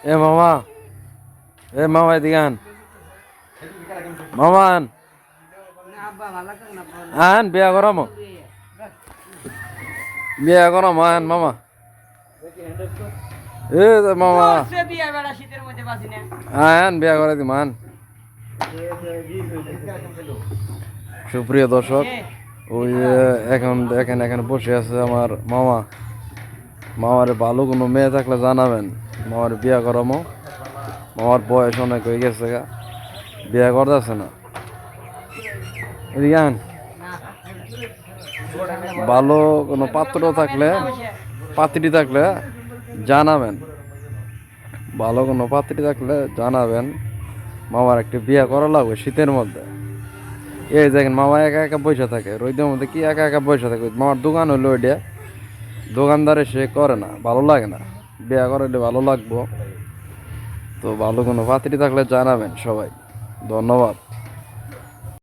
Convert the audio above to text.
এ মামা, এ মামা এদিকে আন। মামা আন, আন বিয়া করাম, বিয়া করাম আন মামা। এ মামা আন বিয়া করে দিম আন। সুপ্রিয় দর্শক, ওই এখন দেখেন এখানে বসে আছে আমার মামা। মামার ভালো কোনো মেয়ে থাকলে জানাবেন, মামার বিয়া করামো। মামার বয়স অনেক হয়ে গেছে গা, বিয়া করতেছে না। এদিকে আন। ভালো কোনো পাত্র থাকলে, পাত্রী থাকলে জানাবেন, ভালো কোনো পাত্রী থাকলে জানাবেন। মামার একটা বিয়া করা লাগবে শীতের মধ্যে। এই দেখেন মামা একা একা পয়সা থাকে রোদের মধ্যে, কি একা একা পয়সা থাকে। মামার দোকান হইলো ওইটা, দোকানদারে সে করে না, ভালো লাগে না। বিয়া করাইলে ভালো লাগবো। তো ভালো কোনো পাত্রী থাকলে জানাবেন সবাই। ধন্যবাদ।